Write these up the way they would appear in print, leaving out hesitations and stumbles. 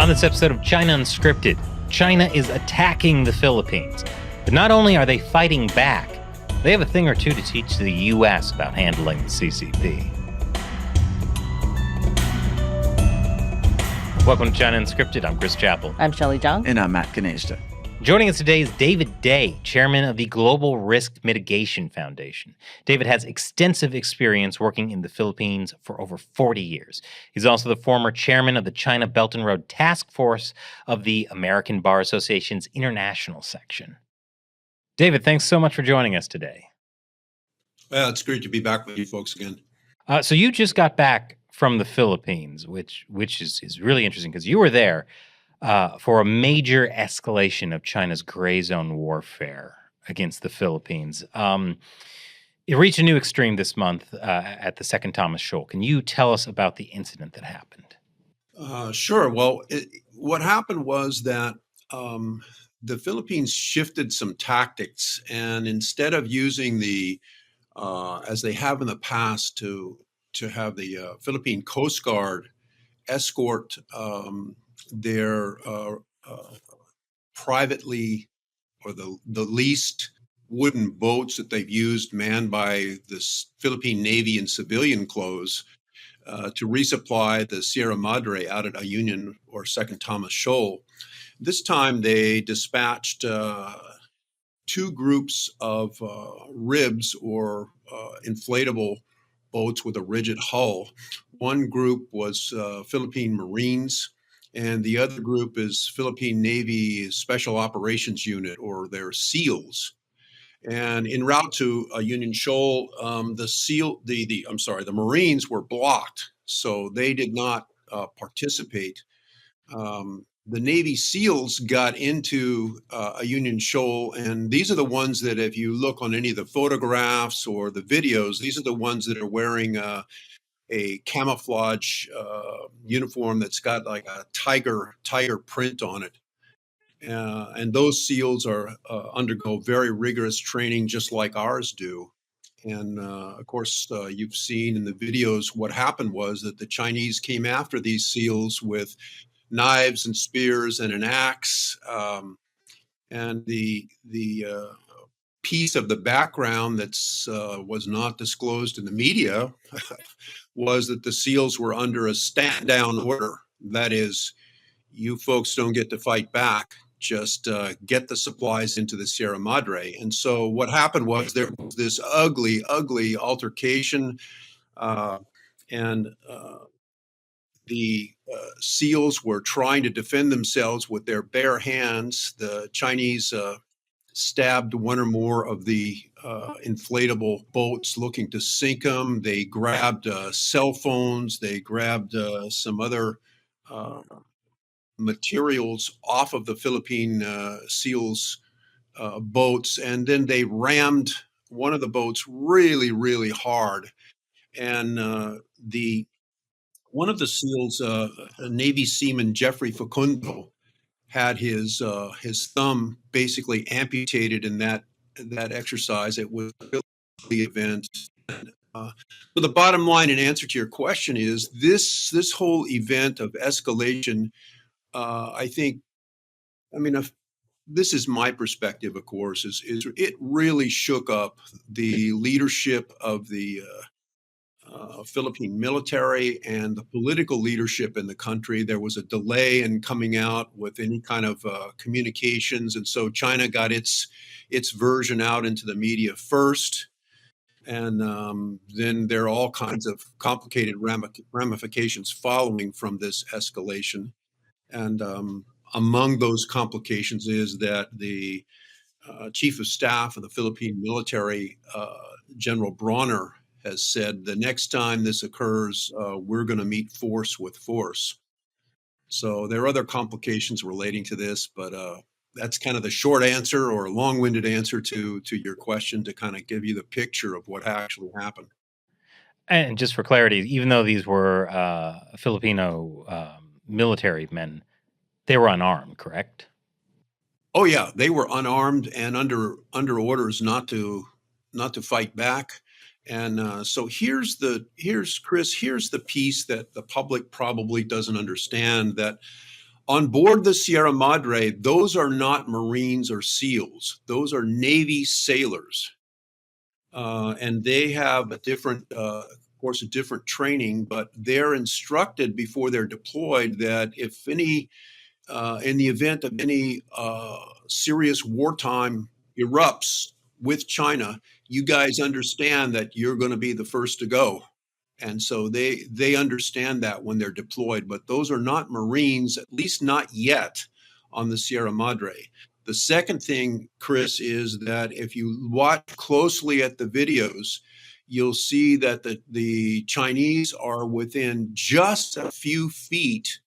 On this episode of China Unscripted, China is attacking the Philippines. But not only are they fighting back, they have a thing or two to teach the U.S. about handling the CCP. Welcome to China Unscripted. I'm Chris Chappell. I'm Shelley Zhang. And I'm Matt Knezda. Joining us today is David Day, chairman of the Global Risk Mitigation Foundation. David has extensive experience working in the Philippines for over 40 years. He's also the former chairman of the China Belt Road TaskForce of the American Bar Association's international section. David, thanks so much for joining us today. Well, it's great to be back with you folks again. So you just got back from the Philippines, which is really interesting because you were there for a major escalation of China's gray zone warfare against the Philippines. It reached a new extreme this month at the Second Thomas Shoal. Can you tell us about the incident that happened? Sure. Well, what happened was that the Philippines shifted some tactics, and instead of using the, as they have in the past, to have the Philippine Coast Guard escort their privately or the leased wooden boats that they've used manned by the Philippine Navy in civilian clothes to resupply the Sierra Madre out at Union or Second Thomas Shoal. This time they dispatched two groups of ribs or inflatable boats with a rigid hull. One group was Philippine Marines, and the other group is Philippine Navy Special Operations Unit, or their SEALs. And en route to Union Shoal, the Marines were blocked, so they did not participate. The Navy SEALs got into Union Shoal, and these are the ones that, if you look on any of the photographs or the videos, these are the ones that are wearing a camouflage uniform that's got like a tiger print on it. And those SEALs are undergo very rigorous training, just like ours do. And of course, you've seen in the videos what happened was that the Chinese came after these SEALs with knives and spears and an axe. And the piece of the background that's was not disclosed in the media was that the SEALs were under a stand-down order. That is, you folks don't get to fight back. Just get the supplies into the Sierra Madre. And so what happened was there was this ugly altercation, and the SEALs were trying to defend themselves with their bare hands. The Chinese stabbed one or more of the inflatable boats looking to sink them. They grabbed cell phones. They grabbed some other materials off of the Philippine SEALs boats, and then they rammed one of the boats really, really hard. And one of the SEALs, Navy seaman Jeffrey Facundo, had his thumb basically amputated in that exercise. It was a really event. So the bottom line, in answer to your question, is this whole event of escalation. This is my perspective, of course, is it really shook up the leadership of the Philippine military and the political leadership in the country. There was a delay in coming out with any kind of communications, and so China got its version out into the media first. And then there are all kinds of complicated ramifications following from this escalation. And among those complications is that the chief of staff of the Philippine military, General Bronner, has said the next time this occurs, we're going to meet force with force. So there are other complications relating to this, but that's kind of the short answer or long-winded answer to your question, to kind of give you the picture of what actually happened. And just for clarity, even though these were Filipino military men, they were unarmed, correct? Oh yeah, they were unarmed and under orders not to fight back. And so here's Chris, here's the piece that the public probably doesn't understand, that On board the Sierra Madre, those are not Marines or SEALs. Those are Navy sailors. And they have a different, of course, a different training, but they're instructed before they're deployed that if any, in the event of any serious wartime erupts with China, you guys understand that you're going to be the first to go. And so they understand that when they're deployed, but those are not Marines, at least not yet on the Sierra Madre. The second thing, Chris, is that if you watch closely at the videos, you'll see that the Chinese are within just a few feet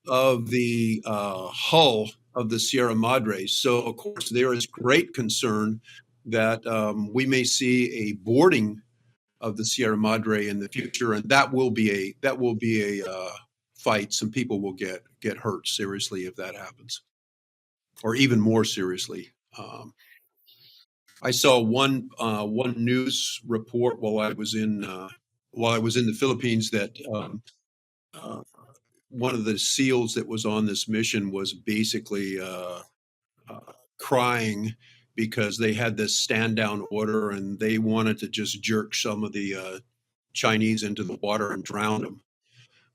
of the hull of the Sierra Madre. So, of course, there is great concern that we may see a boarding of the Sierra Madre in the future, and that will be a fight. Some people will get hurt seriously if that happens, or even more seriously. I saw one news report while I was in the Philippines that one of the SEALs that was on this mission was basically crying because they had this stand down order and they wanted to just jerk some of the Chinese into the water and drown them,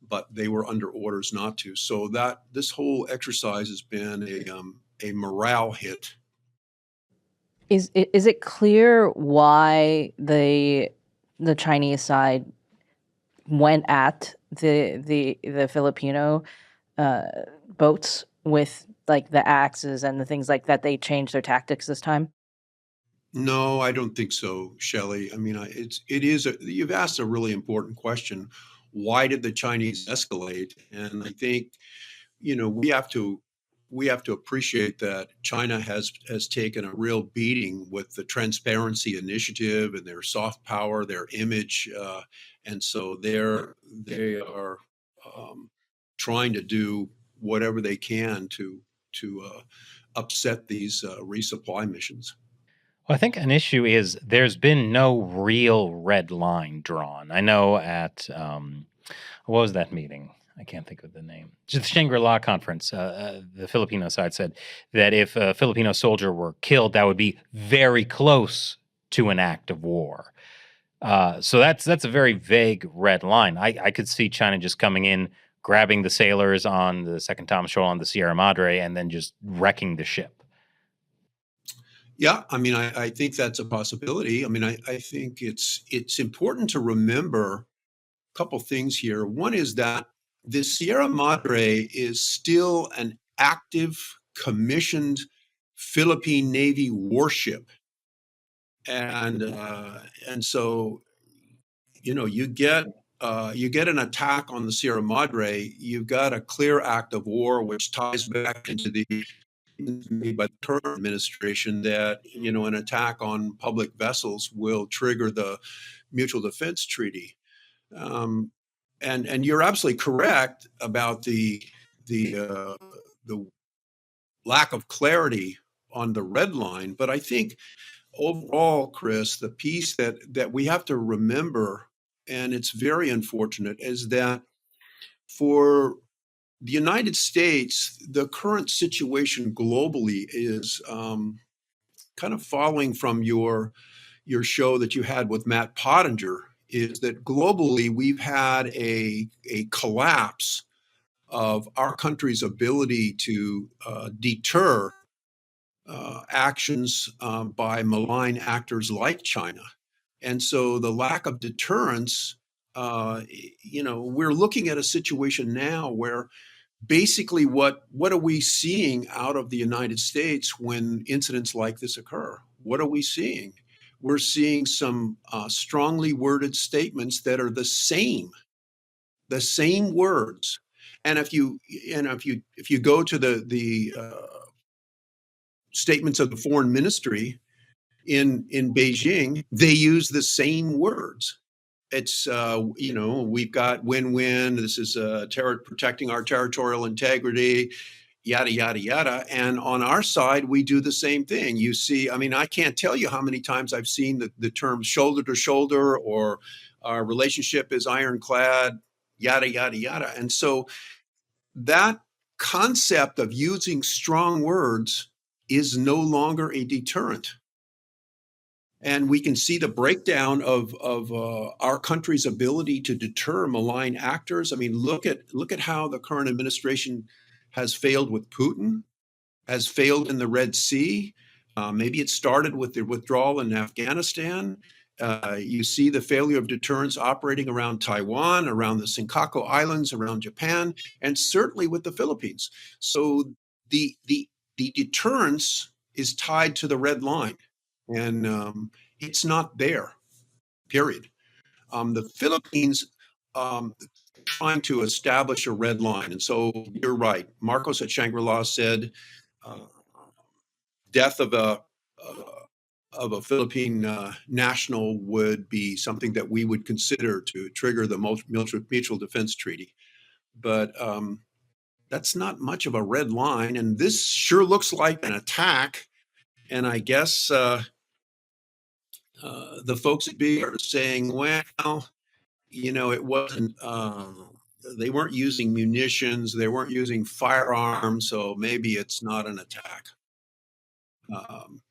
but they were under orders not to. So that this whole exercise has been a morale hit. Is it clear why the Chinese side went at the Filipino boats with like the axes and the things like that? They changed their tactics this time? No, I don't think so, Shelley. I mean, you've asked a really important question. Why did the Chinese escalate? And I think, we have to appreciate that China has taken a real beating with the transparency initiative and their soft power, their image, and so they are trying to do whatever they can to upset these resupply missions. Well, I think an issue is there's been no real red line drawn. I know at what was that meeting? I can't think of the name. Just the Shangri-La conference. The Filipino side said that if a Filipino soldier were killed, that would be very close to an act of war. So that's a very vague red line. I could see China just coming in, grabbing the sailors on the Second Thomas Shoal on the Sierra Madre, and then just wrecking the ship. Yeah, I mean, I think that's a possibility. I mean, I think it's important to remember a couple things here. One is that the Sierra Madre is still an active, commissioned Philippine Navy warship, and so you get an attack on the Sierra Madre, you've got a clear act of war, which ties back into the made by the current administration that an attack on public vessels will trigger the Mutual Defense Treaty. And you're absolutely correct about the lack of clarity on the red line. But I think overall, Chris, the piece that we have to remember, and it's very unfortunate, is that for the United States, the current situation globally is kind of following from your show that you had with Matt Pottinger, is that globally we've had a collapse of our country's ability to deter actions by malign actors like China. And so the lack of deterrence, we're looking at a situation now where basically what are we seeing out of the United States when incidents like this occur? What are we seeing? We're seeing some strongly worded statements that are the same words. And if you go to the statements of the foreign ministry in Beijing, they use the same words. It's we've got win-win. This is protecting our territorial integrity, yada yada yada. And on our side, we do the same thing. You see, I mean, I can't tell you how many times I've seen the term shoulder to shoulder, or our relationship is ironclad, yada yada yada. And so that concept of using strong words is no longer a deterrent. And we can see the breakdown of our country's ability to deter malign actors. I mean, look at how the current administration has failed with Putin, has failed in the Red Sea. Maybe it started with the withdrawal in Afghanistan. You see the failure of deterrence operating around Taiwan, around the Senkaku Islands, around Japan, and certainly with the Philippines. So the deterrence is tied to the red line, and it's not there. Period. The Philippines trying to establish a red line, and so you're right. Marcos at Shangri-La said, uh, "Death of a Philippine national would be something that we would consider to trigger the mutual defense treaty." But that's not much of a red line, and this sure looks like an attack. And I guess the folks at B are saying, well, it wasn't. They weren't using munitions. They weren't using firearms, so maybe it's not an attack. Um,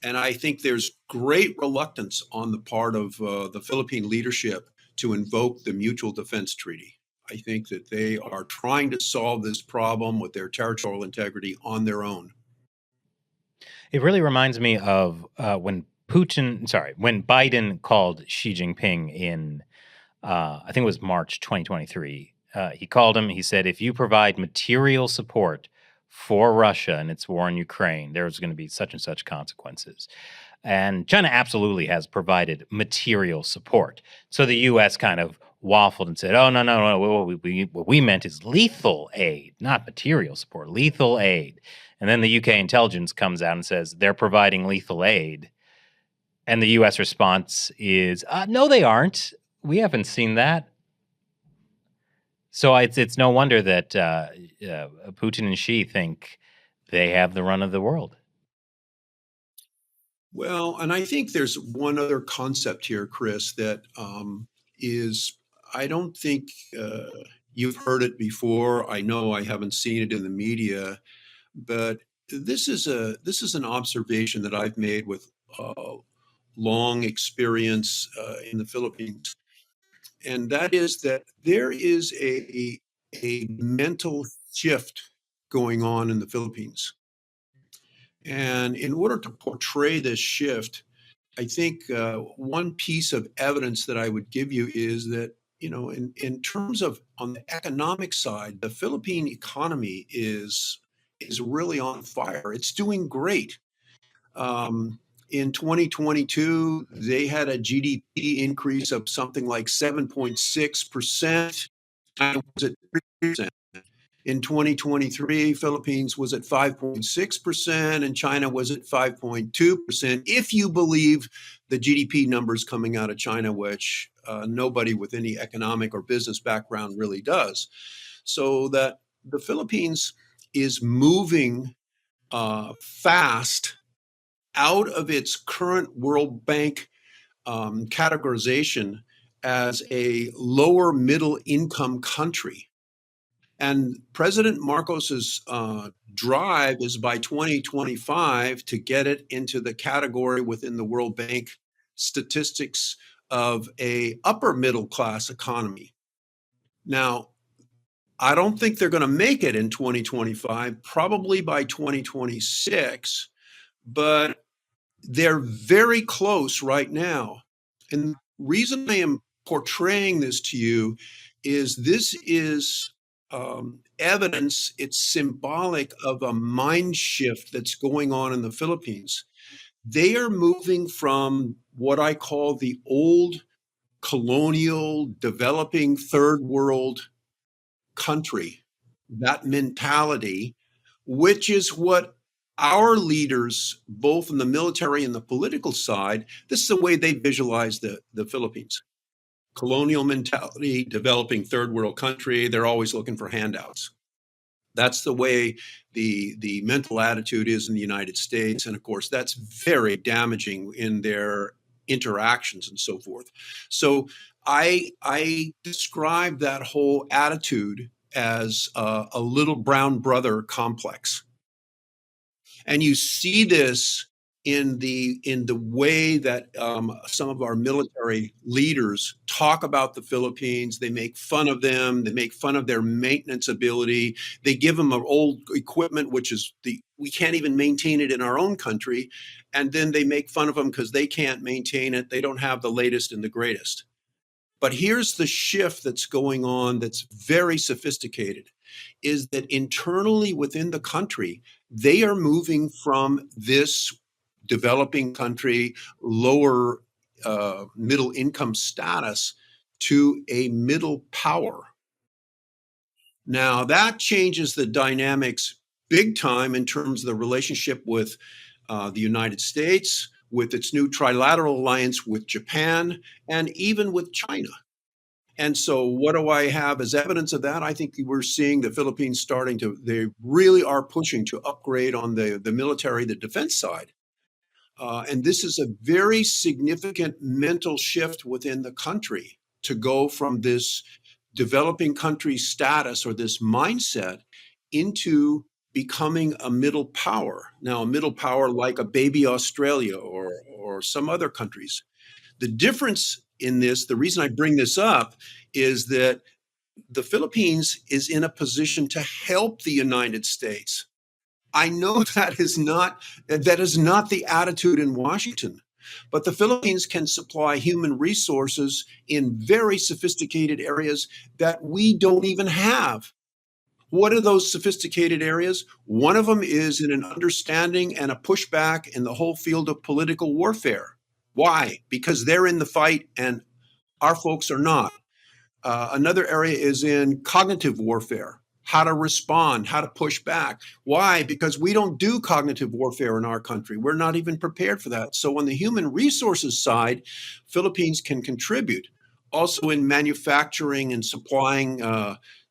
and I think there's great reluctance on the part of the Philippine leadership to invoke the Mutual Defense Treaty. I think that they are trying to solve this problem with their territorial integrity on their own. It really reminds me of when Biden called Xi Jinping in, I think it was March 2023. He called him. He said, if you provide material support for Russia and its war in Ukraine, there's going to be such and such consequences. And China absolutely has provided material support. So the U.S. kind of waffled and said, oh, no. What we meant is lethal aid, not material support, lethal aid. And then the UK intelligence comes out and says they're providing lethal aid. And the U.S. response is, no, they aren't. We haven't seen that. So it's no wonder that Putin and Xi think they have the run of the world. Well, and I think there's one other concept here, Chris, that is, I don't think you've heard it before. I know I haven't seen it in the media, but this is an observation that I've made with long experience in the Philippines, and that is that there is a mental shift going on in the Philippines. And in order to portray this shift, I think one piece of evidence that I would give you is that, in terms of on the economic side, the Philippine economy is really on fire. It's doing great. In 2022, they had a GDP increase of something like 7.6%. China was at 3%. In 2023, Philippines was at 5.6% and China was at 5.2%. If you believe the GDP numbers coming out of China, which nobody with any economic or business background really does. So that the Philippines is moving fast out of its current World Bank categorization as a lower middle income country. And President Marcos's drive is by 2025 to get it into the category within the World Bank statistics of a upper middle class economy. Now, I don't think they're going to make it in 2025, probably by 2026, but they're very close right now. And the reason I am portraying this to you is this is evidence, it's symbolic of a mind shift that's going on in the Philippines. They are moving from what I call the old colonial, developing third world country, that mentality, which is what our leaders, both in the military and the political side, this is the way they visualize the Philippines. Colonial mentality, developing third world country, they're always looking for handouts. That's the way the mental attitude is in the United States. And of course, that's very damaging in their interactions and so forth. So I describe that whole attitude as a little brown brother complex. And you see this in the way that some of our military leaders talk about the Philippines. They make fun of them. They make fun of their maintenance ability. They give them old equipment, which is we can't even maintain it in our own country, and then they make fun of them because they can't maintain it. They don't have the latest and the greatest. But here's the shift that's going on that's very sophisticated, is that internally within the country, they are moving from this developing country, lower middle income status to a middle power. Now, that changes the dynamics big time in terms of the relationship with the United States, with its new trilateral alliance with Japan, and even with China. And so, what do I have as evidence of that? I think we're seeing the Philippines they really are pushing to upgrade on the military, the defense side. And this is a very significant mental shift within the country to go from this developing country status or this mindset into becoming a middle power. Now, a middle power like a baby Australia or some other countries. The difference in this, the reason I bring this up, is that the Philippines is in a position to help the United States. I know that is not the attitude in Washington, but the Philippines can supply human resources in very sophisticated areas that we don't even have. What are those sophisticated areas? One of them is in an understanding and a pushback in the whole field of political warfare. Why? Because they're in the fight and our folks are not. Another area is in cognitive warfare, how to respond, how to push back. Why? Because we don't do cognitive warfare in our country. We're not even prepared for that. So on the human resources side, Philippines can contribute. Also in manufacturing and supplying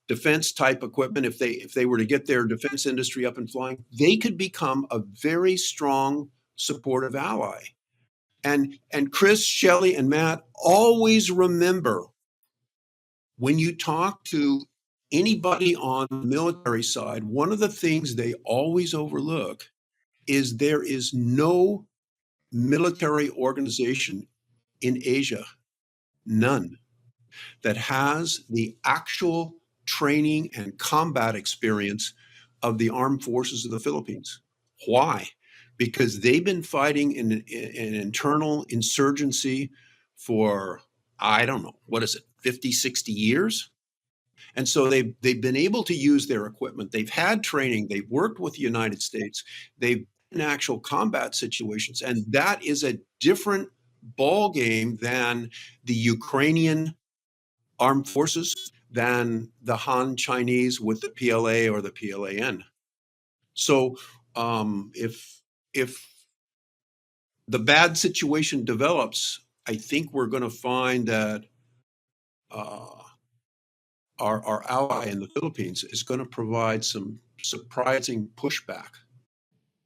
defense type equipment, if they were to get their defense industry up and flying, they could become a very strong supportive ally. And Chris, Shelley, and Matt, always remember, when you talk to anybody on the military side, one of the things they always overlook is there is no military organization in Asia, none, that has the actual training and combat experience of the armed forces of the Philippines. Why? Because they've been fighting an internal insurgency for, I don't know, what is it, 50, 60 years? And so they've been able to use their equipment. They've had training. They've worked with the United States. They've been in actual combat situations. And that is a different ball game than the Ukrainian armed forces, than the Han Chinese with the PLA or the PLAN. So if the bad situation develops, I think we're going to find that our ally in the Philippines is going to provide some surprising pushback.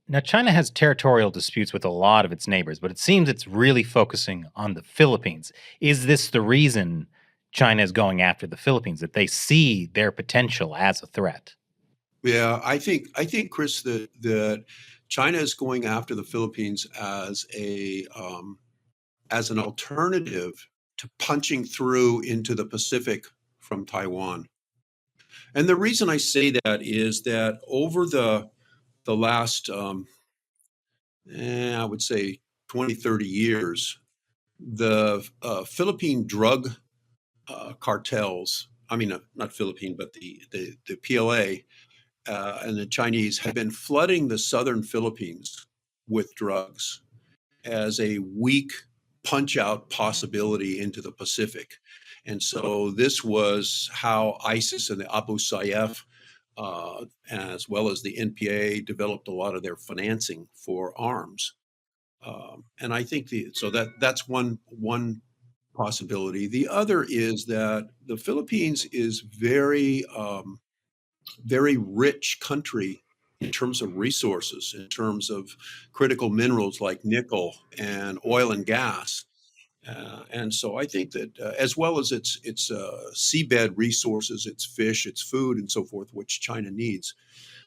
Now, China has territorial disputes with a lot of its neighbors, but it seems it's really focusing on the Philippines. Is this the reason China is going after the Philippines, that they see their potential as a threat? Yeah, I think Chris, that China is going after the Philippines as an alternative to punching through into the Pacific from Taiwan. And the reason I say that is that over the last, I would say 20, 30 years, the Philippine drug cartels, I mean, not Philippine, but the PLA and the Chinese have been flooding the southern Philippines with drugs as a weak punch out possibility into the Pacific. And so this was how ISIS and the Abu Sayyaf, as well as the NPA, developed a lot of their financing for arms. And I think that's one possibility. The other is that the Philippines is very rich country in terms of resources, in terms of critical minerals like nickel and oil and gas. And so I think that, as well as its seabed resources, its fish, its food, and so forth, which China needs.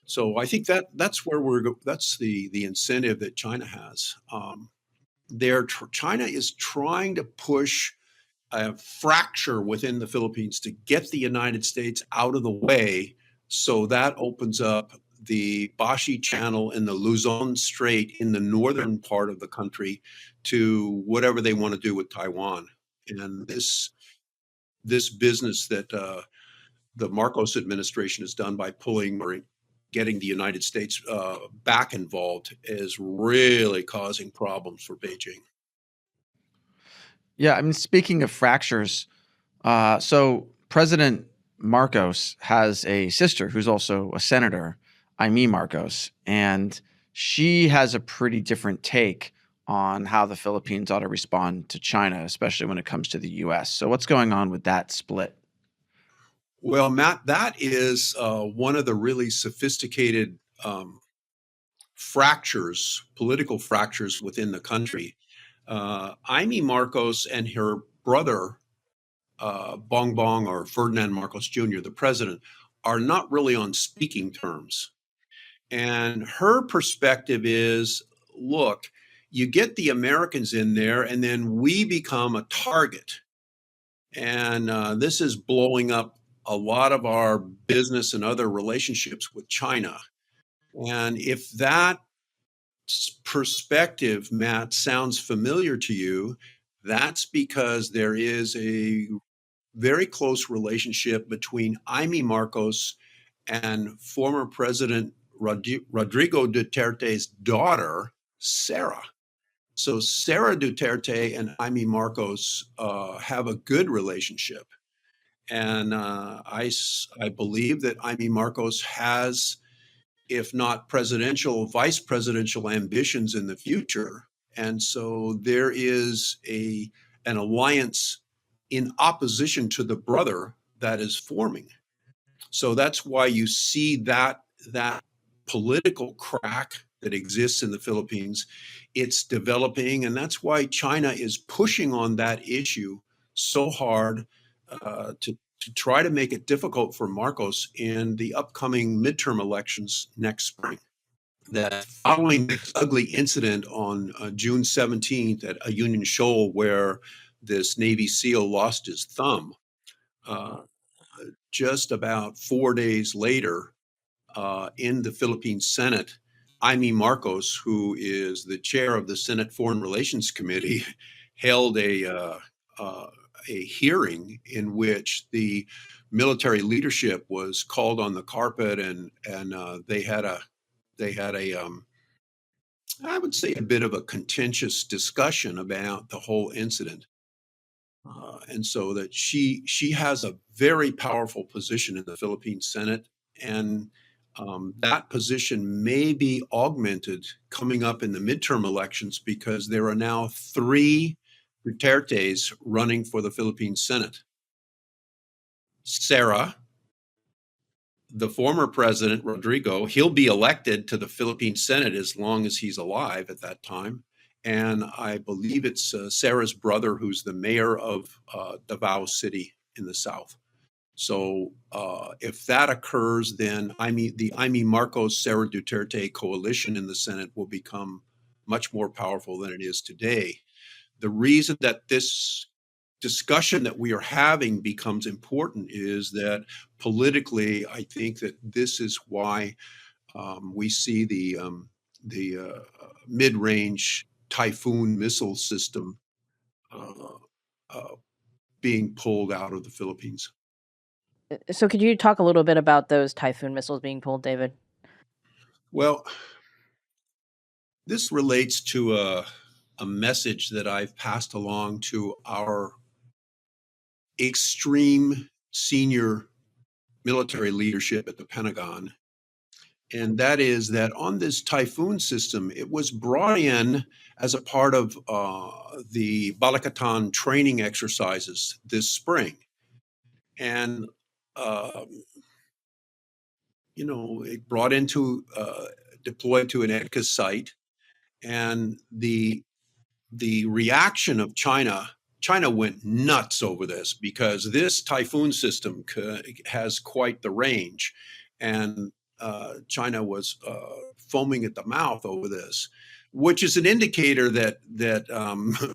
So I think that's where that's the incentive that China has. China is trying to push a fracture within the Philippines to get the United States out of the way. So that opens up the Bashi Channel and the Luzon Strait in the northern part of the country to whatever they want to do with Taiwan. And this business that the Marcos administration has done by pulling or getting the United States back involved is really causing problems for Beijing. Yeah, I mean, speaking of fractures, so President Marcos has a sister who's also a senator, Imee Marcos, and she has a pretty different take on how the Philippines ought to respond to China, especially when it comes to the U.S. So what's going on with that split? Well, Matt, that is one of the really sophisticated fractures, political fractures within the country. Imee Marcos and her brother, Bongbong or Ferdinand Marcos Jr., the president, are not really on speaking terms. And her perspective is, look, you get the Americans in there, and then we become a target. And this is blowing up a lot of our business and other relationships with China. And if that perspective, Matt, sounds familiar to you, that's because there is a very close relationship between Imee Marcos and former President Rodrigo Duterte's daughter, Sarah. So Sarah Duterte and Imee Marcos have a good relationship. And I believe that Imee Marcos has, if not presidential, vice presidential ambitions in the future. And so there is an alliance in opposition to the brother that is forming. So that's why you see that political crack that exists in the Philippines. It's developing, and that's why China is pushing on that issue so hard to try to make it difficult for Marcos in the upcoming midterm elections next spring. That following this ugly incident on June 17th at a Union Shoal where this Navy SEAL lost his thumb, just about 4 days later, in the Philippine Senate, Imee Marcos, who is the chair of the Senate Foreign Relations Committee, held a hearing in which the military leadership was called on the carpet, and they had a I would say a bit of a contentious discussion about the whole incident. And so that she has a very powerful position in the Philippine Senate, and that position may be augmented coming up in the midterm elections because there are now 3 Dutertes running for the Philippine Senate. Sarah, the former president, Rodrigo, he'll be elected to the Philippine Senate as long as he's alive at that time. And I believe it's Sarah's brother who's the mayor of Davao City in the south. So if that occurs, then the Imee Marcos Sarah Duterte coalition in the Senate will become much more powerful than it is today. The reason that this discussion that we are having becomes important is that politically, I think that this is why we see the mid-range Typhoon missile system being pulled out of the Philippines. So could you talk a little bit about those Typhoon missiles being pulled, David? Well, this relates to a message that I've passed along to our extreme senior military leadership at the Pentagon. And that is that on this Typhoon system, it was brought in as a part of the Balikatan training exercises this spring. And, it brought into, deployed to an EDCA site. And the reaction of China China went nuts over this because this typhoon system has quite the range, and China was foaming at the mouth over this, which is an indicator that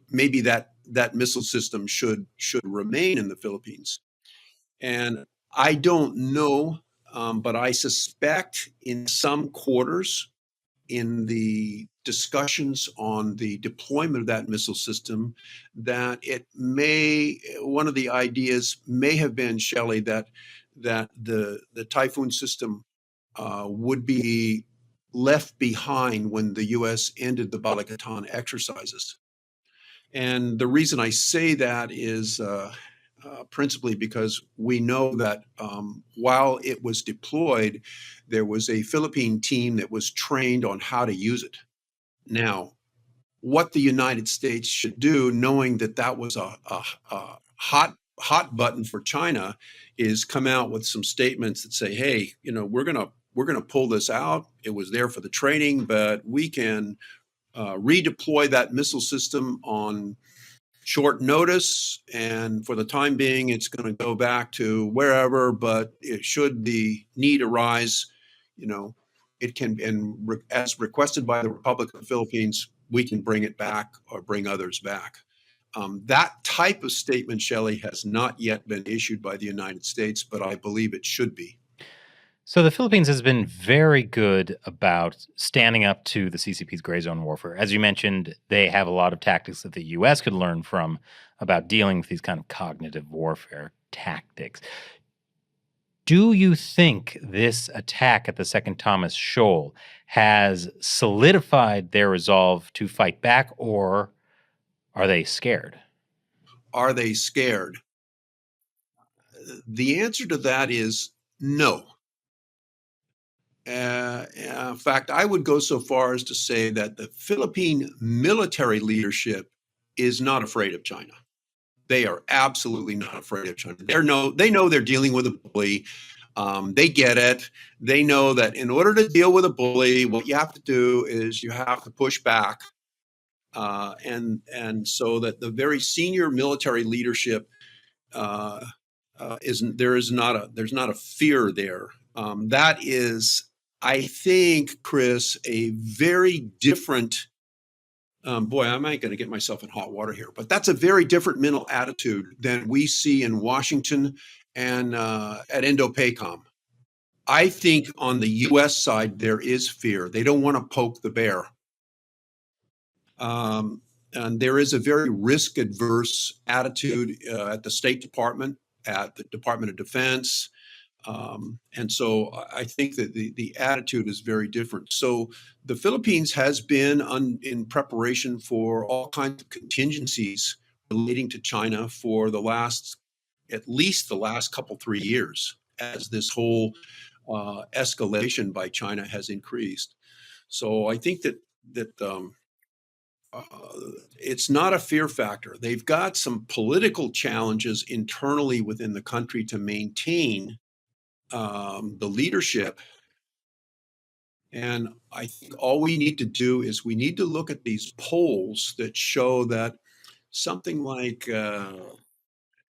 maybe that missile system should remain in the Philippines. And I don't know, but I suspect in some quarters in the discussions on the deployment of that missile system that one of the ideas may have been, Shelley, that the Typhoon system would be left behind when the U.S. ended the Balikatan exercises. And the reason I say that is principally because we know that while it was deployed, there was a Philippine team that was trained on how to use it. Now, what the United States should do, knowing that that was a hot button for China, is come out with some statements that say, "Hey, we're gonna pull this out. It was there for the training, but we can redeploy that missile system on short notice, and for the time being, it's going to go back to wherever. But should the need arise, it can, and as requested by the Republic of the Philippines, we can bring it back or bring others back." That type of statement, Shelley, has not yet been issued by the United States, but I believe it should be. So the Philippines has been very good about standing up to the CCP's gray zone warfare. As you mentioned, they have a lot of tactics that the U.S. could learn from about dealing with these kind of cognitive warfare tactics. Do you think this attack at the Second Thomas Shoal has solidified their resolve to fight back, or are they scared? Are they scared? The answer to that is no. In fact, I would go so far as to say that the Philippine military leadership is not afraid of China. They are absolutely not afraid of China. They know they're dealing with a bully. They get it. They know that in order to deal with a bully, what you have to do is you have to push back, and so that the very senior military leadership there's not a fear there. That is, I think, Chris, a very different. Boy, I might going to get myself in hot water here, but that's a very different mental attitude than we see in Washington and at Indo-PACOM. I think on the U.S. side there is fear. They don't want to poke the bear, and there is a very risk-adverse attitude at the State Department, at the Department of Defense. And so I think that the attitude is very different. So the Philippines has been in preparation for all kinds of contingencies relating to China for at least the last couple, 3 years, as this whole escalation by China has increased. So I think that it's not a fear factor. They've got some political challenges internally within the country to maintain the leadership. And I think all we need to do is we need to look at these polls that show that something like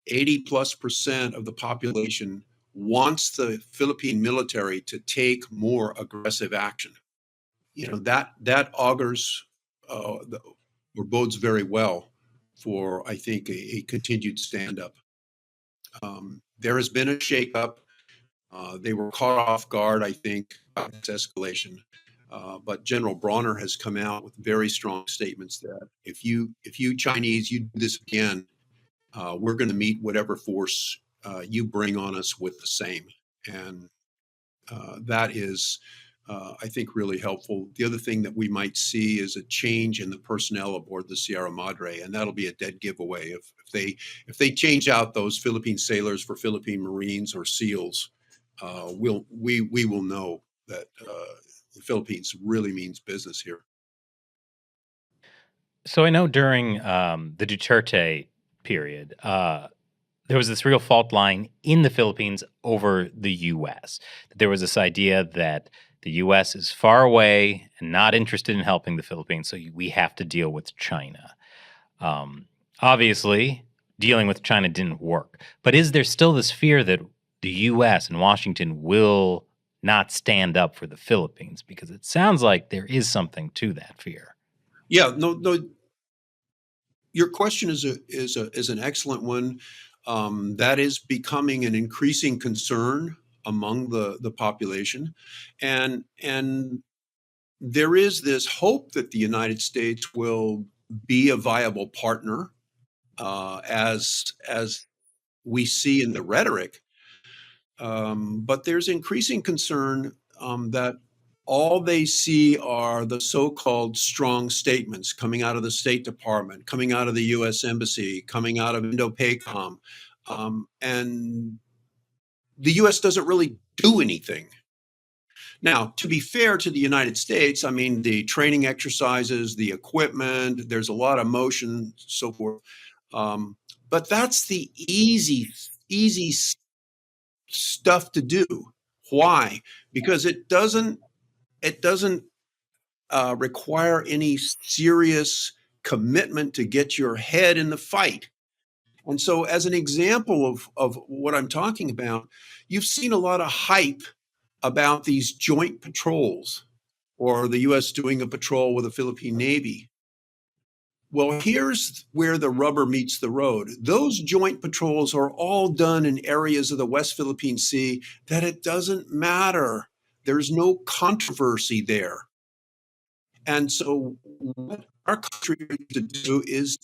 80+% of the population wants the Philippine military to take more aggressive action. That augurs or bodes very well for, I think, a continued stand-up. There has been a shakeup. They were caught off guard, I think, by this escalation. But General Bronner has come out with very strong statements that if you Chinese, you do this again, we're going to meet whatever force you bring on us with the same. And that is, I think, really helpful. The other thing that we might see is a change in the personnel aboard the Sierra Madre, and that'll be a dead giveaway if they change out those Philippine sailors for Philippine Marines or SEALs. We will know that the Philippines really means business here. So I know during the Duterte period, there was this real fault line in the Philippines over the U.S. There was this idea that the U.S. is far away and not interested in helping the Philippines, so we have to deal with China. Obviously, dealing with China didn't work. But is there still this fear that the US and Washington will not stand up for the Philippines? Because it sounds like there is something to that fear. Yeah, no. Your question is an excellent one. That is becoming an increasing concern among the population, and there is this hope that the United States will be a viable partner, as we see in the rhetoric. But there's increasing concern that all they see are the so-called strong statements coming out of the State Department, coming out of the U.S. Embassy, coming out of Indo-PACOM, and the U.S. doesn't really do anything. Now, to be fair to the United States, I mean, the training exercises, the equipment, there's a lot of motion, so forth. But that's the easy stuff to do. Why? Because it doesn't require any serious commitment to get your head in the fight. And so, as an example of what I'm talking about, you've seen a lot of hype about these joint patrols or the U.S. doing a patrol with the Philippine Navy. Well, here's where the rubber meets the road. Those joint patrols are all done in areas of the West Philippine Sea that it doesn't matter. There's no controversy there. And so, what our country needs to do is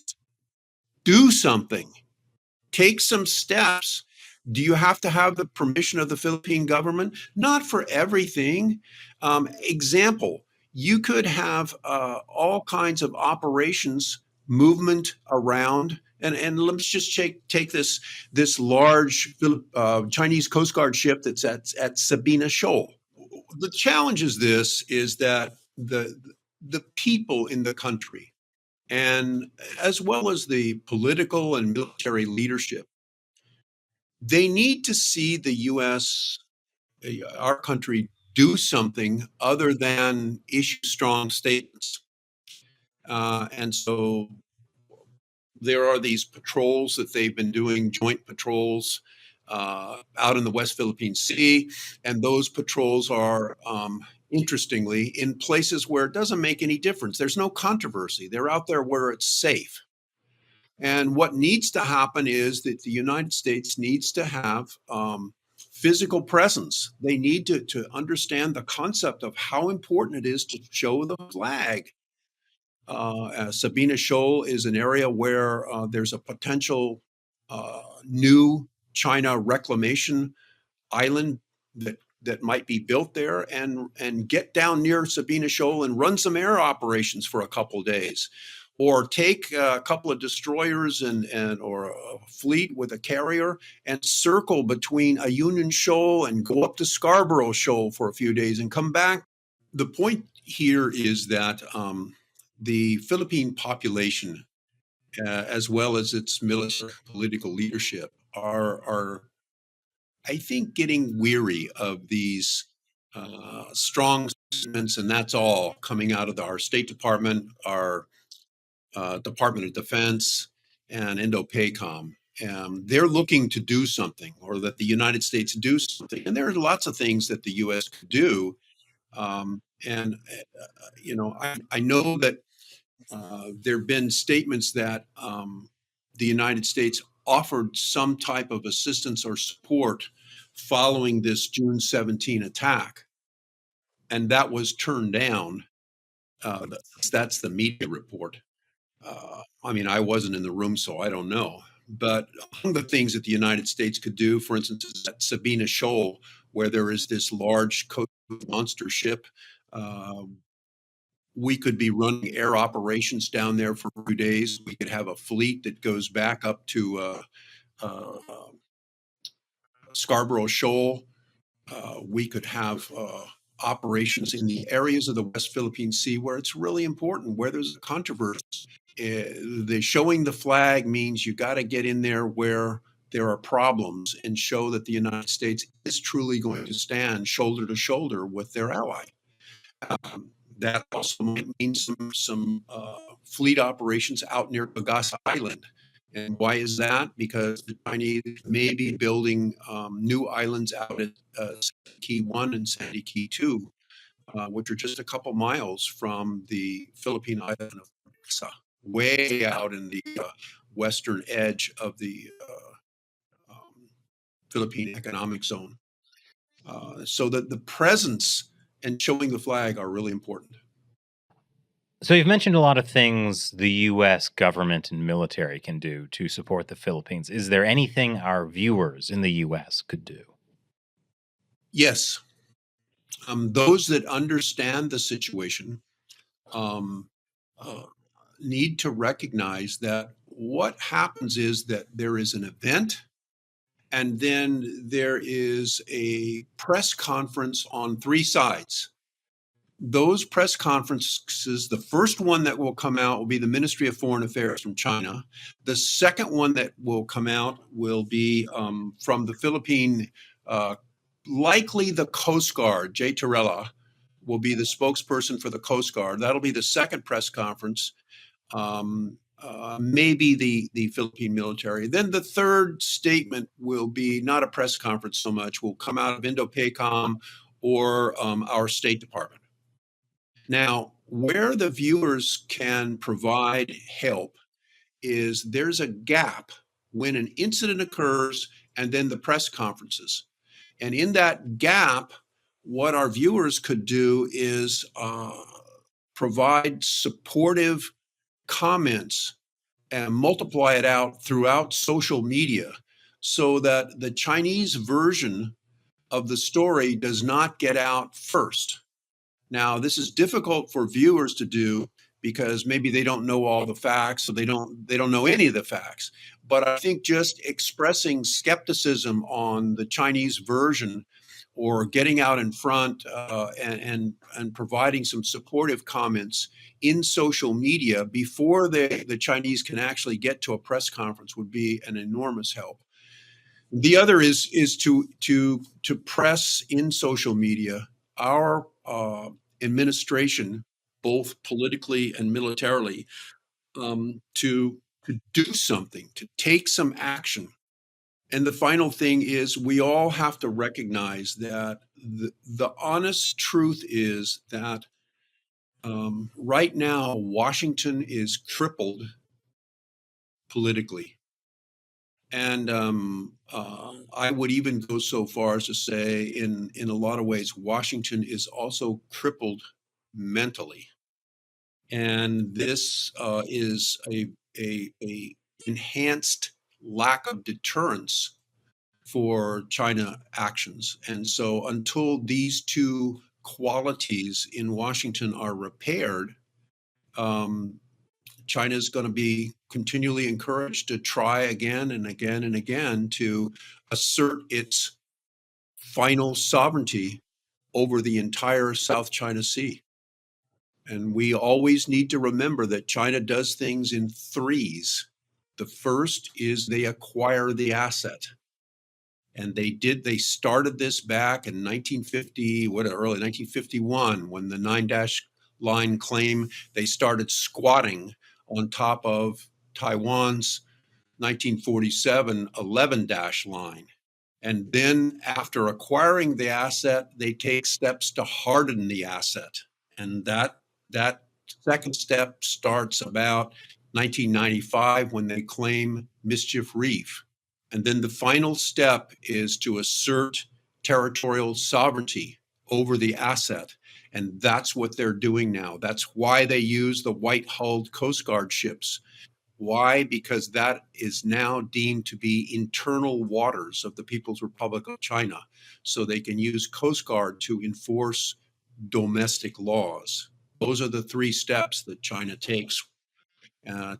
do something, take some steps. Do you have to have the permission of the Philippine government? Not for everything. Example, you could have all kinds of operations, movement around, and let's just take this large Chinese Coast Guard ship that's at Sabina Shoal. The challenge is that the people in the country, and as well as the political and military leadership, they need to see the U.S., our country, do something other than issue strong statements. And so there are these patrols that they've been doing, joint patrols out in the West Philippine Sea. And those patrols are, interestingly, in places where it doesn't make any difference. There's no controversy. They're out there where it's safe. And what needs to happen is that the United States needs to have physical presence. They need to understand the concept of how important it is to show the flag. Sabina Shoal is an area where there's a potential new China reclamation island that might be built there, and get down near Sabina Shoal and run some air operations for a couple of days, or take a couple of destroyers and or a fleet with a carrier and circle between a Union Shoal and go up to Scarborough Shoal for a few days and come back. The point here is that the Philippine population, as well as its military political leadership, are I think, getting weary of these strong statements, and that's all coming out of our State Department, our Department of Defense, and Indo-PACOM. They're looking to do something, or that the United States do something, and there are lots of things that the U.S. could do. And I know that there have been statements that the United States offered some type of assistance or support following this June 17 attack, and that was turned down. That's the media report. I mean, I wasn't in the room, so I don't know. But among the things that the United States could do, for instance, is at Sabina Shoal, where there is this large monster ship. We could be running air operations down there for a few days. We could have a fleet that goes back up to uh, Scarborough Shoal. We could have operations in the areas of the West Philippine Sea where it's really important, where there's a controversy. The showing the flag means you got to get in there where there are problems and show that the United States is truly going to stand shoulder to shoulder with their ally. That also might mean some fleet operations out near Bagasa Island, And why is that? Because the Chinese may be building new islands out at Sandy Key 1 and Sandy Key 2, which are just a couple miles from the Philippine island of Formosa, way out in the western edge of the Philippine economic zone. So that the presence and showing the flag are really important. So you've mentioned a lot of things the U.S. government and military can do to support the Philippines. Is there anything our viewers in the U.S. could do? Yes, those that understand the situation um, uh, need to recognize that what happens is that there is an event, and then there is a press conference on three sides. Those press conferences, the first one that will come out will be the Ministry of Foreign Affairs from China. The second one that will come out will be from the Philippine, uh, likely the Coast Guard. Jay Torella will be the spokesperson for the Coast Guard. That'll be the second press conference. Maybe the Philippine military. Then the third statement will be not a press conference so much, will come out of Indo-PACOM or our State Department. Now, where the viewers can provide help is there's a gap when an incident occurs and then the press conferences. And in that gap, what our viewers could do is provide supportive comments and multiply it out throughout social media so that the Chinese version of the story does not get out first. Now, this is difficult for viewers to do because maybe they don't know all the facts, so they don't know any of the facts. But I think just expressing skepticism on the Chinese version or getting out in front and providing some supportive comments in social media before the Chinese can actually get to a press conference would be an enormous help. The other is to press in social media our administration, both politically and militarily, to do something, to take some action. And the final thing is we all have to recognize that the honest truth is that right now Washington is crippled politically. And I would even go so far as to say, in a lot of ways, Washington is also crippled mentally, and this is a enhanced lack of deterrence for China actions. And so, until these two qualities in Washington are repaired, um, China is going to be continually encouraged to try again and again and again to assert its final sovereignty over the entire South China Sea. And we always need to remember that China does things in threes. The first is they acquire the asset. And they started this back in 1950, early 1951, when the 9-dash line claim, they started squatting on top of Taiwan's 1947 11-dash line. And then after acquiring the asset, they take steps to harden the asset. And that second step starts about 1995 when they claim Mischief Reef. And then the final step is to assert territorial sovereignty over the asset. And that's what they're doing now. That's why they use the white-hulled Coast Guard ships. Why? Because that is now deemed to be internal waters of the People's Republic of China. So they can use Coast Guard to enforce domestic laws. Those are the three steps that China takes,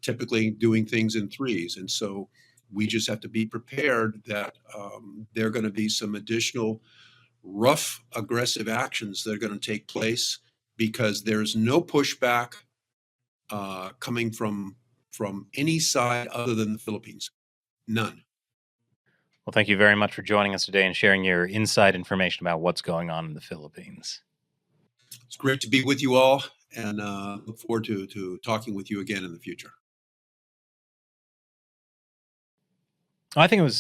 typically doing things in threes. And so we just have to be prepared that there are going to be some additional rough, aggressive actions that are going to take place because there's no pushback coming from any side other than the Philippines. None. Well, thank you very much for joining us today and sharing your inside information about what's going on in the Philippines. It's great to be with you all, and look forward to talking with you again in the future. I think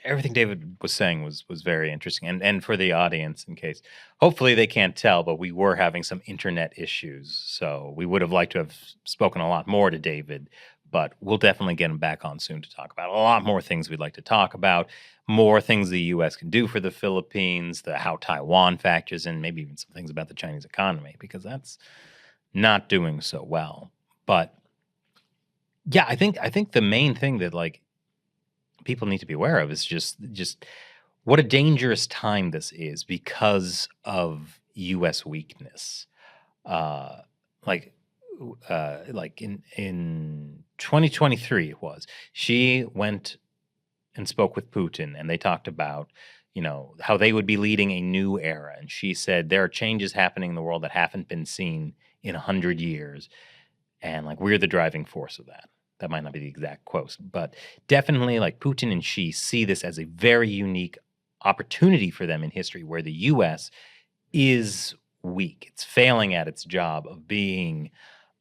everything David was saying was very interesting, and for the audience, in case hopefully they can't tell, but we were having some internet issues, so we would have liked to have spoken a lot more to David, but we'll definitely get him back on soon to talk about a lot more things we'd like to talk about, more things the U.S. can do for the Philippines, how Taiwan factors in, maybe even some things about the Chinese economy because that's not doing so well. But yeah, I think the main thing that people need to be aware of is just what a dangerous time this is because of U.S. weakness. Uh, like like in 2023 it was. She went and spoke with Putin, and they talked about how they would be leading a new era. And she said there are changes happening in the world that haven't been seen in 100 years, and we're the driving force of that. That might not be the exact quote, but definitely Putin and Xi see this as a very unique opportunity for them in history where the US is weak. It's failing at its job of being,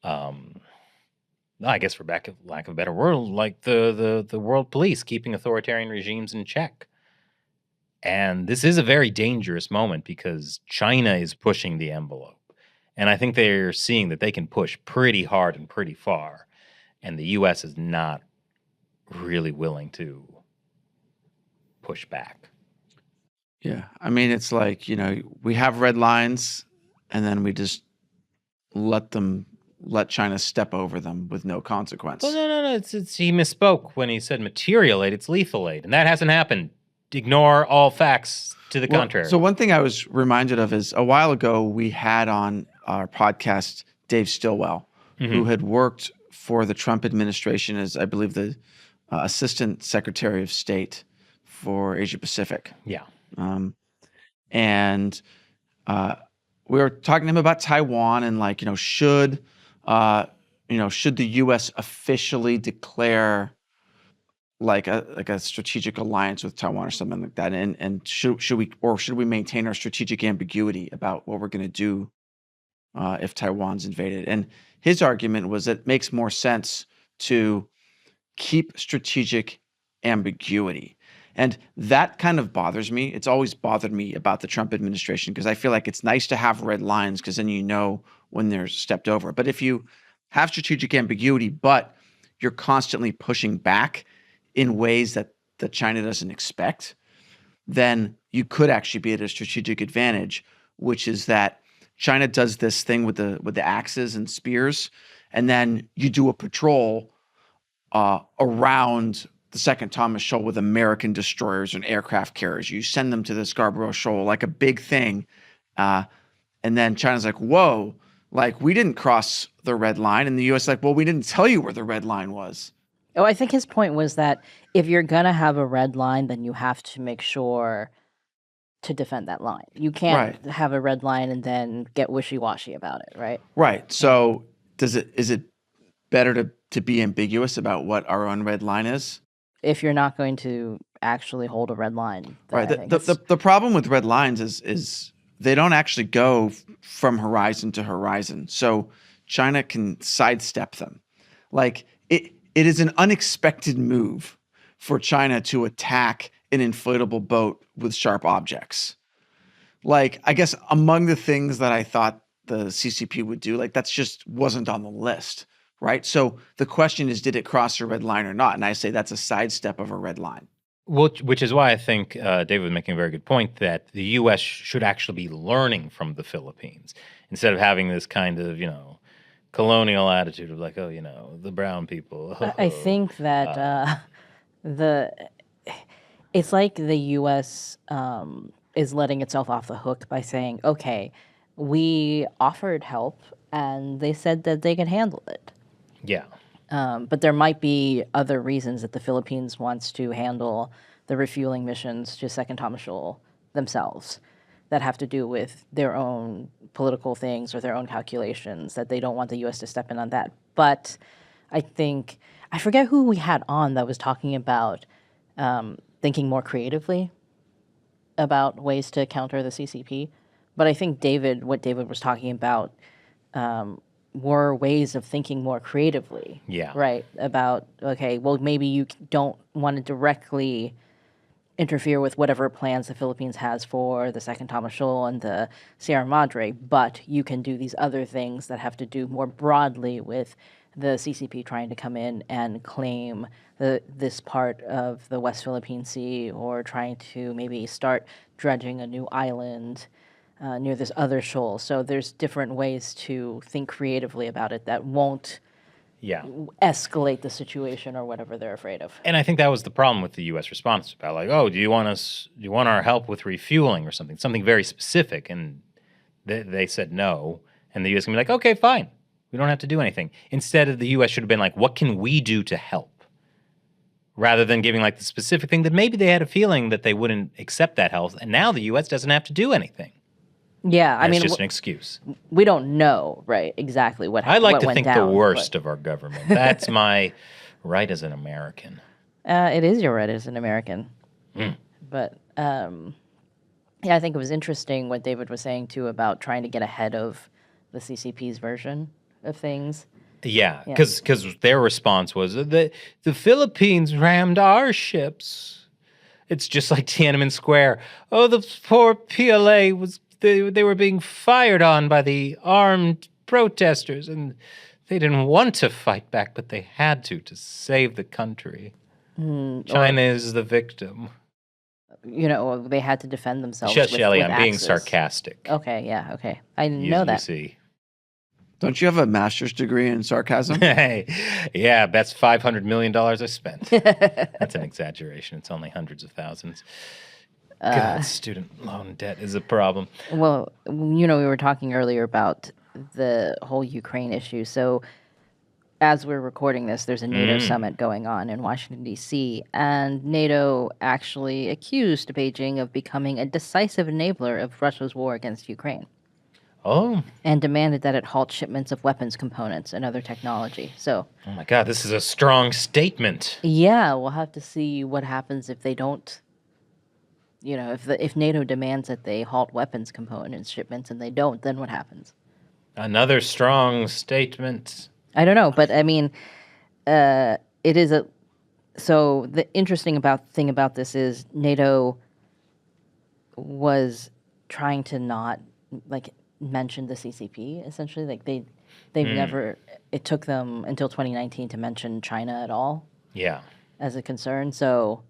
I guess for lack of a better word, like the world police, keeping authoritarian regimes in check. And this is a very dangerous moment because China is pushing the envelope. And I think they're seeing that they can push pretty hard and pretty far. And the U.S. is not really willing to push back. Yeah. I mean, it's like, we have red lines and then we just let China step over them with no consequence. Well, no. He misspoke when he said material aid. It's lethal aid. And that hasn't happened. Ignore all facts to the contrary. So one thing I was reminded of is a while ago we had on our podcast Dave Stilwell, who had worked for the Trump administration as, I believe, the Assistant Secretary of State for Asia Pacific. Yeah. And we were talking to him about Taiwan and should the U.S. officially declare a strategic alliance with Taiwan or something like that, and should we maintain our strategic ambiguity about what we're going to do if Taiwan's invaded? And his argument was that it makes more sense to keep strategic ambiguity. And that kind of bothers me. It's always bothered me about the Trump administration because I feel like it's nice to have red lines because then you know when they're stepped over. But if you have strategic ambiguity, but you're constantly pushing back in ways that China doesn't expect, then you could actually be at a strategic advantage, which is that China does this thing with the axes and spears, and then you do a patrol around the Second Thomas Shoal with American destroyers and aircraft carriers. You send them to the Scarborough Shoal like a big thing, and then China's like, "Whoa, we didn't cross the red line," and the U.S. like, "Well, we didn't tell you where the red line was." Oh, I think his point was that if you're gonna have a red line, then you have to make sure to defend that line. You can't have a red line and then get wishy-washy about it, right? Right. So is it better to be ambiguous about what our own red line is? If you're not going to actually hold a red line. Right. The problem with red lines is they don't actually go from horizon to horizon. So China can sidestep them. It is an unexpected move for China to attack an inflatable boat with sharp objects. I guess among the things that I thought the CCP would do, that's just wasn't on the list, right? So the question is, did it cross a red line or not? And I say that's a sidestep of a red line. Which is why I think David was making a very good point that the U.S. should actually be learning from the Philippines instead of having this kind of, colonial attitude of the brown people. I think that it's like the U.S. Is letting itself off the hook by saying, okay, we offered help and they said that they could handle it. Yeah. But there might be other reasons that the Philippines wants to handle the refueling missions to Second Thomas Shoal themselves that have to do with their own political things or their own calculations that they don't want the U.S. to step in on that. But I forget who we had on that was talking about thinking more creatively about ways to counter the CCP. But I think what David was talking about were ways of thinking more creatively. Yeah. Right. About, okay, well, maybe you don't want to directly interfere with whatever plans the Philippines has for the Second Thomas Shoal and the Sierra Madre, but you can do these other things that have to do more broadly with the CCP trying to come in and claim this part of the West Philippine Sea, or trying to maybe start dredging a new island near this other shoal. So there's different ways to think creatively about it that won't Yeah. escalate the situation or whatever they're afraid of. And I think that was the problem with the U.S. response about like, oh, do you want our help with refueling or something very specific? And they said no. And the U.S. can be like, okay, fine. We don't have to do anything. Instead of the U.S. should have been like, what can we do to help? Rather than giving like the specific thing that maybe they had a feeling that they wouldn't accept that help. And now the U.S. doesn't have to do anything. Yeah, I And mean, it's just an excuse. we don't know, right, exactly what I like what to went think down, the worst of our government. That's my right as an American. It is your right as an American. Mm. But yeah, I think it was interesting what David was saying too about trying to get ahead of the CCP's version of things. Yeah, because their response was the Philippines rammed our ships. It's just like Tiananmen Square. Oh, the poor PLA they were being fired on by the armed protesters, and they didn't want to fight back, but they had to save the country. China is the victim. You know, they had to defend themselves. Shelley, with I'm being axes. sarcastic. Okay, yeah, okay. I know You that. see. Don't you have a master's degree in sarcasm? Hey, yeah, that's $500 million I spent. That's an exaggeration. It's only hundreds of thousands. God, student loan debt is a problem. Well, you know, we were talking earlier about the whole Ukraine issue. So, as we're recording this, there's a NATO summit going on in Washington, D.C., and NATO actually accused Beijing of becoming a decisive enabler of Russia's war against Ukraine, Oh, and demanded that it halt shipments of weapons components and other technology. So, oh my God, this is a strong statement. yeah, we'll have to see what happens if they don't. You know, if NATO demands that they halt weapons components shipments and they don't, then what happens? Another strong statement. I don't know, but I mean, it is a. So the interesting thing about this is NATO was trying to not like mention the CCP essentially. Like they've never. It took them until 2019 to mention China at all. Yeah. As a concern. So,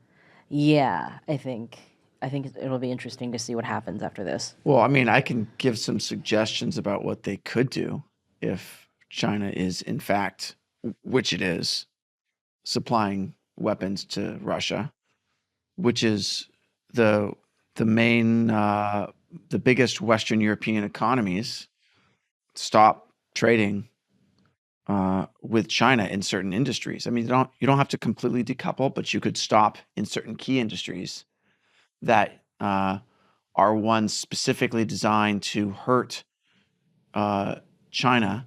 yeah, I think it'll be interesting to see what happens after this. Well, I mean, I can give some suggestions about what they could do if China is, in fact, which it is, supplying weapons to Russia, which is the main, the biggest Western European economies stop trading with China in certain industries. I mean, you don't have to completely decouple, but you could stop in certain key industries that are ones specifically designed to hurt China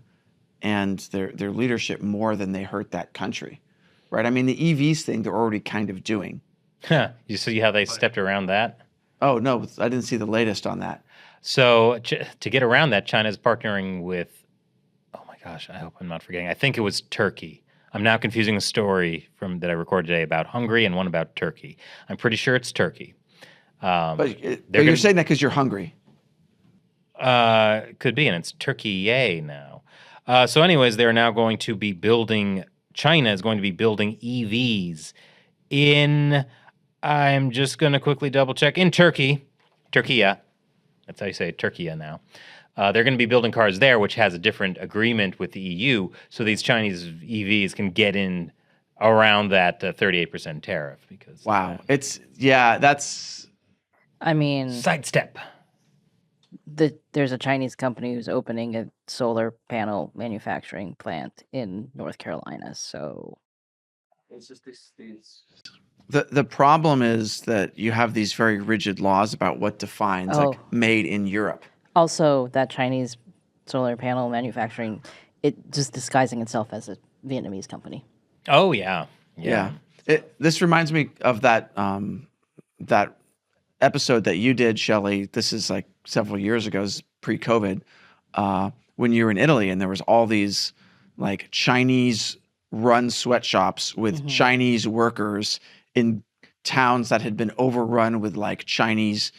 and their leadership more than they hurt that country, right? I mean, the EVs thing they're already kind of doing. Huh. You see how they stepped around that? Oh, no, I didn't see the latest on that. So to get around that, China's partnering with, oh my gosh, I hope I'm not forgetting. I think it was Turkey. I'm now confusing a story that I recorded today about Hungary and one about Turkey. I'm pretty sure it's Turkey. But you're saying that because you're hungry. Could be, and it's Turkey now. So anyways, they're now going to be China is going to be building EVs I'm just going to quickly double check, in Turkey. That's how you say it, Turkey now. They're going to be building cars there, which has a different agreement with the EU. So these Chinese EVs can get in around that 38% tariff. Because wow. That's... I mean, sidestep. There's a Chinese company who's opening a solar panel manufacturing plant in North Carolina. So it's just these. The problem is that you have these very rigid laws about what defines like made in Europe. Also, that Chinese solar panel manufacturing, it just disguising itself as a Vietnamese company. Oh yeah. This reminds me of that that episode that you did, Shelley. This is like several years ago, it's pre-COVID, when you were in Italy and there was all these like Chinese run sweatshops with Chinese workers in towns that had been overrun with like Chinese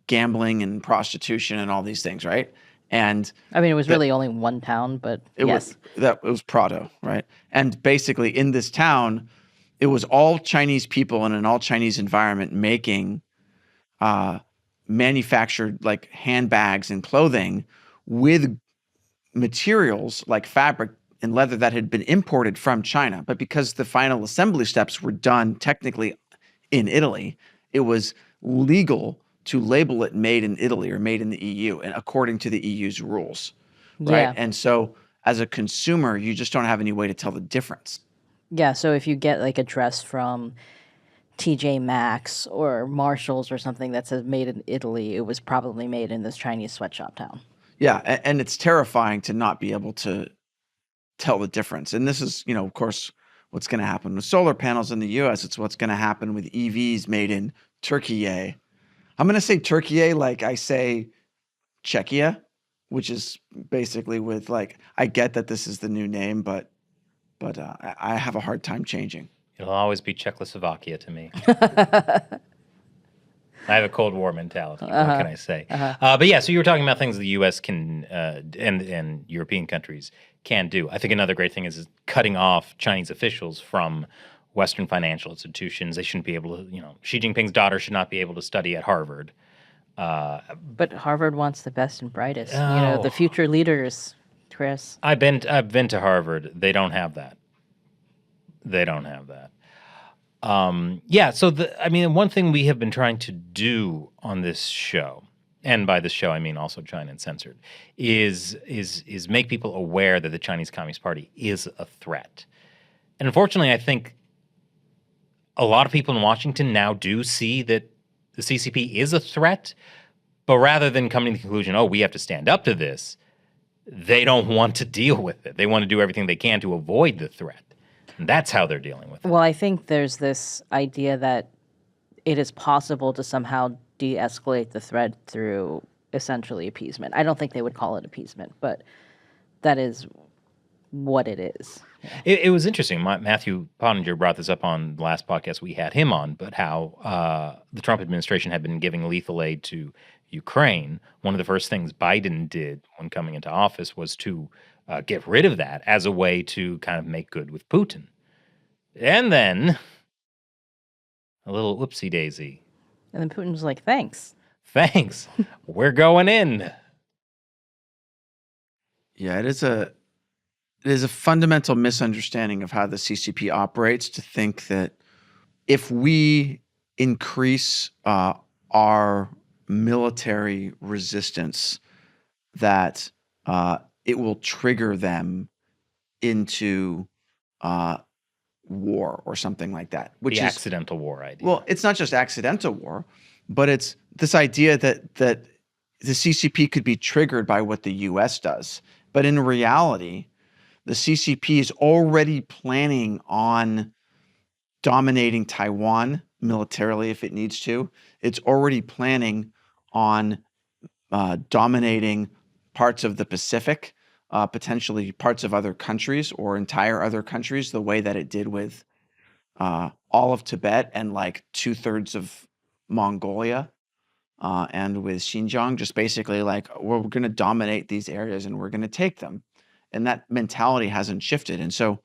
gambling and prostitution and all these things, right? And I mean, it was really only one town, but it yes. was Prado, right? And basically in this town, it was all Chinese people in an all Chinese environment making manufactured like handbags and clothing with materials like fabric and leather that had been imported from China. But because the final assembly steps were done technically in Italy, it was legal to label it made in Italy or made in the EU, and according to the EU's rules, right? Yeah. And so as a consumer, you just don't have any way to tell the difference. Yeah, so if you get like a dress from TJ Maxx or Marshalls or something that says made in Italy, it was probably made in this Chinese sweatshop town. Yeah, and it's terrifying to not be able to tell the difference. And this is, of course, what's going to happen with solar panels in the US. It's what's going to happen with EVs made in Turkey. I'm going to say Turkey like I say Czechia, which is basically with like, I get that this is the new name, but I have a hard time changing. It'll always be Czechoslovakia to me. I have a Cold War mentality. What can I say? But yeah, so you were talking about things the U.S. can and European countries can do. I think another great thing is cutting off Chinese officials from Western financial institutions. They shouldn't be able to, Xi Jinping's daughter should not be able to study at Harvard. But Harvard wants the best and brightest. The future leaders, Chris. I've been to Harvard. They don't have that. So one thing we have been trying to do on this show, and by this show I mean also China Uncensored, is make people aware that the Chinese Communist Party is a threat. And unfortunately, I think a lot of people in Washington now do see that the CCP is a threat, but rather than coming to the conclusion, we have to stand up to this, they don't want to deal with it. They want to do everything they can to avoid the threat. And that's how they're dealing with it. Well, I think there's this idea that it is possible to somehow de-escalate the threat through essentially appeasement. I don't think they would call it appeasement, but that is what it is. It was interesting. Matthew Pottinger brought this up on the last podcast we had him on, but how the Trump administration had been giving lethal aid to Ukraine. One of the first things Biden did when coming into office was to get rid of that as a way to kind of make good with Putin. And then a little whoopsie daisy. And then Putin's like, thanks. We're going in. Yeah, it is a fundamental misunderstanding of how the CCP operates to think that if we increase our military resistance, that it will trigger them into war or something like that. Which the is accidental war idea. Well, it's not just accidental war, but it's this idea that the CCP could be triggered by what the U.S. does. But in reality, the CCP is already planning on dominating Taiwan militarily if it needs to. It's already planning on dominating parts of the Pacific, potentially parts of other countries or entire other countries, the way that it did with all of Tibet and like 2/3 of Mongolia and with Xinjiang, just basically like, we're going to dominate these areas and we're going to take them. And that mentality hasn't shifted. And so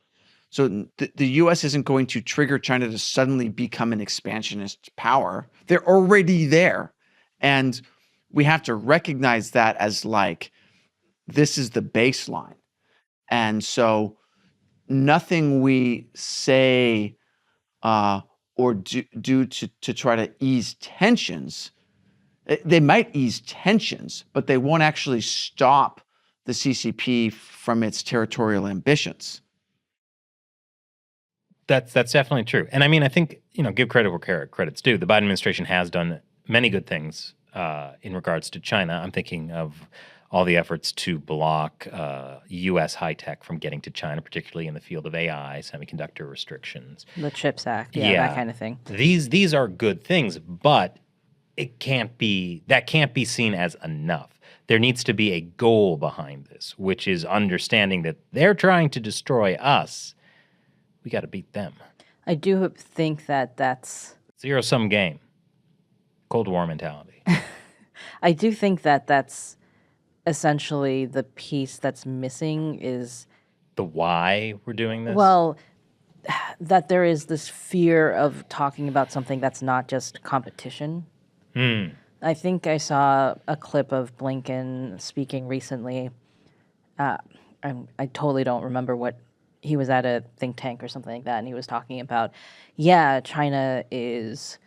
the U.S. isn't going to trigger China to suddenly become an expansionist power. They're already there. And we have to recognize that as like, this is the baseline. And so nothing we say or do to try to ease tensions, they might ease tensions, but they won't actually stop the CCP from its territorial ambitions. That's definitely true. And I mean, I think, give credit where credit's due. The Biden administration has done many good things in regards to China. I'm thinking of all the efforts to block U.S. high tech from getting to China, particularly in the field of AI, semiconductor restrictions. The CHIPS Act, that kind of thing. These are good things, but that can't be seen as enough. there needs to be a goal behind this, which is understanding that they're trying to destroy us. We got to beat them. I do think that that's. Zero-sum game. Cold War mentality. I do think that that's essentially the piece that's missing is. The why we're doing this? Well, that there is this fear of talking about something that's not just competition. I think I saw a clip of Blinken speaking recently. I totally don't remember what he was at, a think tank or something like that, and he was talking about, China is,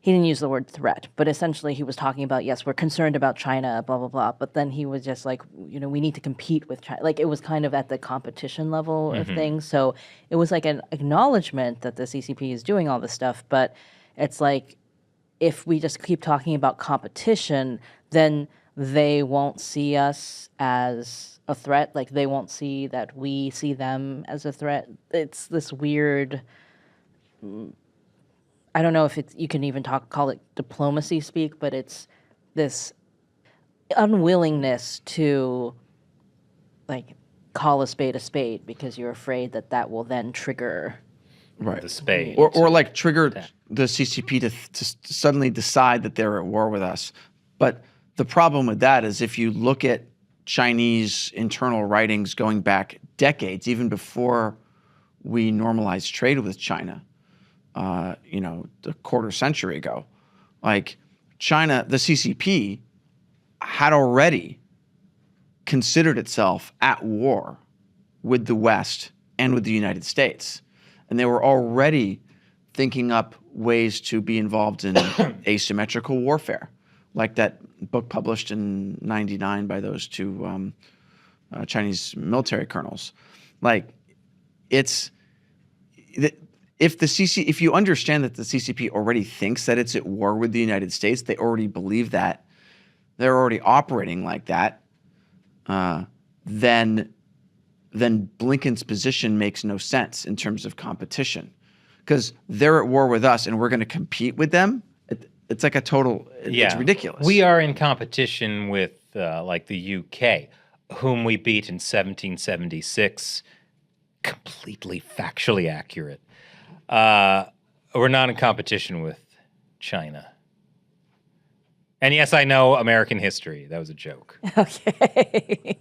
he didn't use the word threat, but essentially he was talking about, yes, we're concerned about China, blah, blah, blah. But then he was just like, we need to compete with China. Like, it was kind of at the competition level of things. So it was like an acknowledgement that the CCP is doing all this stuff. But it's like, if we just keep talking about competition, then they won't see us as a threat. Like, they won't see that we see them as a threat. It's this weird... I don't know if you can even call it diplomacy speak, but it's this unwillingness to call a spade because you're afraid that will then trigger the spade. Or trigger the CCP to suddenly decide that they're at war with us. But the problem with that is if you look at Chinese internal writings going back decades, even before we normalized trade with China, a quarter century ago, China, the CCP had already considered itself at war with the West and with the United States. And they were already thinking up ways to be involved in asymmetrical warfare, like that book published in '99 by those two Chinese military colonels. If you understand that the CCP already thinks that it's at war with the United States, they already believe that, they're already operating like that, then Blinken's position makes no sense in terms of competition, because they're at war with us and we're going to compete with them. It's like a total. It's ridiculous. We are in competition with the UK, whom we beat in 1776. Completely factually accurate. We're not in competition with China. And yes, I know American history. That was a joke. Okay.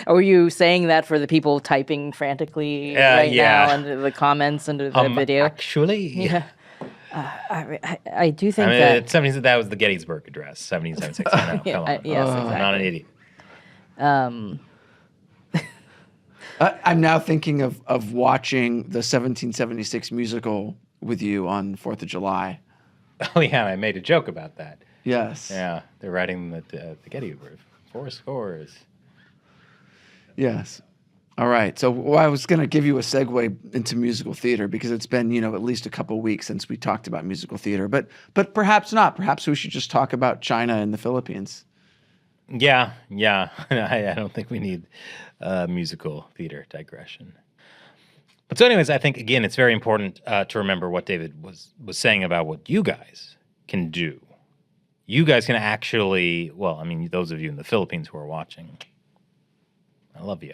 Were you saying that for the people typing frantically now under the comments under the video? Actually, yeah. I do think that... that was the Gettysburg Address, 1776. Come on. Yes, exactly. I'm not an idiot. I'm now thinking of watching the 1776 musical with you on 4th of July. Oh, yeah, I made a joke about that. Yes. Yeah, they're writing the Gettysburg. 4 scores. Yes. All right. So I was going to give you a segue into musical theater because it's been, at least a couple of weeks since we talked about musical theater. But perhaps not. Perhaps we should just talk about China and the Philippines. Yeah. I don't think we need musical theater digression. But so anyways, I think, again, it's very important to remember what David was saying about what you guys can do. You guys can actually, those of you in the Philippines who are watching, I love you.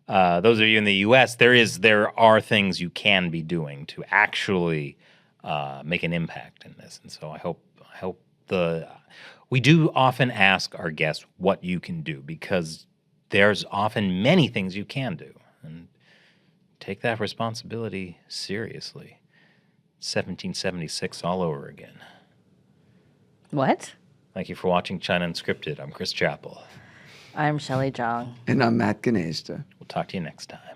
Those of you in the U.S., there are things you can be doing to actually make an impact in this. And so I hope we do often ask our guests what you can do, because there's often many things you can do, and take that responsibility seriously. 1776 all over again. What? Thank you for watching China Unscripted. I'm Chris Chappell. I'm Shelley Zhang. And I'm Matt Gnezda. We'll talk to you next time.